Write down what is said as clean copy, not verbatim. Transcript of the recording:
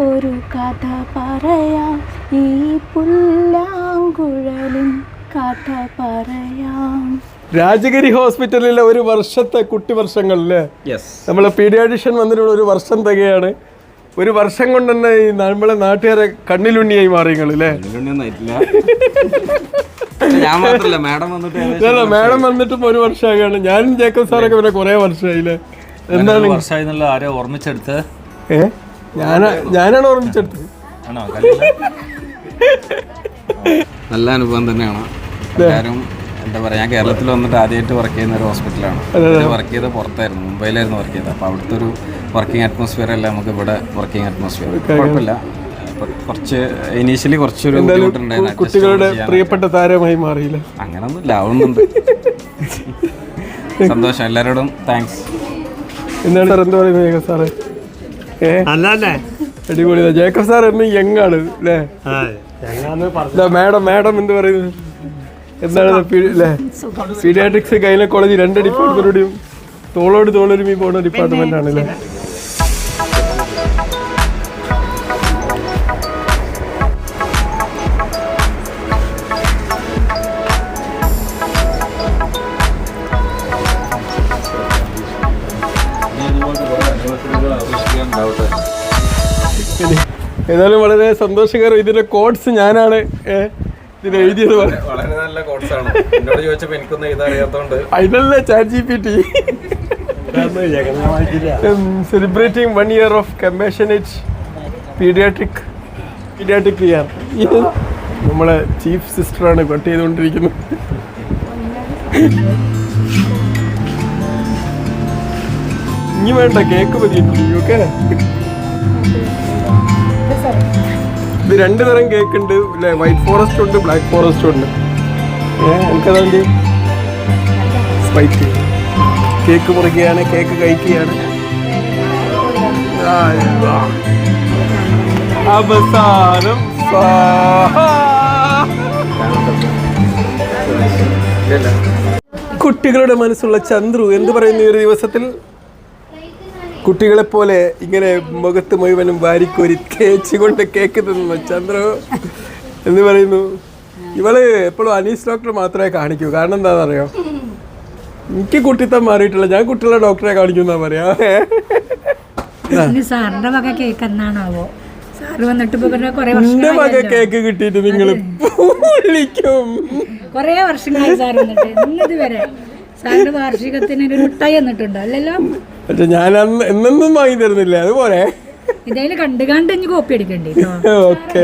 ഒരു കഥ പറയാം, ഈ പുല്ലാങ്കുഴലിൻ കഥ പറയാം. രാജഗിരി ഹോസ്പിറ്റലിലെ ഒരു വർഷത്തെ കുട്ടി വർഷങ്ങളിലെ നമ്മളെ പീഡിയാട്രിഷ്യൻ വന്നിട്ടുള്ള ഒരു വർഷം തികയാണ്. ഒരു വർഷം കൊണ്ട് തന്നെ ഈ നമ്മളെ നാട്ടുകാരെ കണ്ണിലുണ്ണിയായി മാറിയല്ലേ? മാഡം വന്നിട്ടും ഒരു വർഷമാകാണ്. ഞാനും ജേക്കബ് സാറൊക്കെ പിന്നെ കുറെ വർഷമായില്ലേ? എന്താണ് ഓർമ്മിച്ചെടുത്ത്? ഞാനാണ് ഓർമ്മിച്ചെടുത്തത്. നല്ല അനുഭവം തന്നെയാണ്. എല്ലാവരും എന്താ പറയുക, ഞാൻ കേരളത്തിൽ വന്നിട്ട് ആദ്യമായിട്ട് വർക്ക് ചെയ്യുന്ന ഒരു ഹോസ്പിറ്റലാണ്. വർക്ക് ചെയ്ത് പുറത്തായിരുന്നു, മുംബൈയിലായിരുന്നു വർക്ക് ചെയ്തത്. അപ്പോൾ അവിടുത്തെ ഒരു വർക്കിംഗ് അറ്റ്മോസ്ഫിയർ അല്ല നമുക്ക് ഇവിടെ വർക്കിംഗ് അറ്റ്മോസ്ഫിയർ. കുഴപ്പമില്ല. കുറച്ച് ഇനീഷ്യലി കുറച്ചൊരു ബുദ്ധിമുട്ടുണ്ടായിരുന്നു. കുട്ടികളുടെ പ്രിയപ്പെട്ട താരമായി മാറിയില്ല? അങ്ങനൊന്നുമില്ല, ആവുന്നുണ്ട്. സന്തോഷം, എല്ലാവരോടും താങ്ക്സ്. എന്താണ് സാർ, എന്താ പറയുന്നത് ജേക്കബ് സാറ്? അടിപൊളി. ജേക്കബ് സാർ എന്ന് യങ്ങാണ് അല്ലേ? മാഡം എന്ത് പറയുന്നത്? എന്താണ് പീഡിയാട്രിക്സ് ഗൈനക്കോളജി 2 ഡിപ്പാർട്ട്മെന്റോടെയും തോളോട് തോളൊരുമി പോകുന്ന ഡിപ്പാർട്ട്മെന്റ് ആണല്ലേ? ഏതായാലും വളരെ സന്തോഷകരം. ഇതിന്റെ കോഡ്സ് ഞാനാണ് ഇതിന് എഴുതിയത്. വളരെ നല്ല കോഴ്സാണ്. എന്നോട് ചോദിച്ചപ്പോൾ എനിക്കൊന്നും എഴുതാറിയാത്തോണ്ട് അതിനല്ലേ ChatGPT. Celebrating 1 year of compassionate pediatric year. നമ്മളെ ചീഫ് സിസ്റ്ററാണ് കട്ട് ചെയ്തുകൊണ്ടിരിക്കുന്നത്. ഇനി വേണ്ട, കേക്ക് മതി. ഓക്കെ, ഇത് 2 തരം കേക്ക് ഉണ്ട് അല്ലേ? വൈറ്റ് ഫോറസ്റ്റ് ഉണ്ട്, ബ്ലാക്ക് ഫോറസ്റ്റ് ഉണ്ട്. എനിക്കതാണ്ട് വൈറ്റ് കേക്ക് മുറിക്കുകയാണ്, കേക്ക് കഴിക്കുകയാണ്. അവസാനം കുട്ടികളുടെ മനസ്സുള്ള ചന്ദ്രു എന്ത് പറയുന്നു ഈ ഒരു ദിവസത്തിൽ? കുട്ടികളെപ്പോലെ ഇങ്ങനെ മുഖത്ത് മുഴുവനും വാരിക്കോരി തേച്ചുകൊണ്ട് കേക്ക് തിന്നു ചന്ദ്രു എന്ന് പറയുന്നു. ഇവള് എപ്പോഴും അനീസ് ഡോക്ടർ മാത്രമേ കാണിക്കൂ. കാരണം എന്താണെന്നറിയോ? എനിക്ക് കുട്ടിത്തം മാറിയിട്ടില്ല, ഞാൻ കുട്ടികളെ ഡോക്ടറെ കാണിക്കുന്ന പറയാ. സാറിന്റെ വക കേക്ക് എന്നാണാവോ? സാറ് വന്നിട്ട് എന്റെ വക കേക്ക് കിട്ടിയിട്ട് നിങ്ങൾ വിളിക്കും. കൊറേ വർഷങ്ങളായി സാർ വന്നിട്ട്. ഇതുവരെ സാറിന്റെ വാർഷികത്തിന് ഒരു മിഠായി തന്നിട്ടുണ്ടോ? അല്ലല്ലോ. പക്ഷെ ഞാൻ എന്നൊന്നും വാങ്ങി തരുന്നില്ല. അതുപോലെ ഇതായാലും കണ്ടു കണ്ട് കോപ്പി അടിക്കണ്ടേ? ഓക്കെ.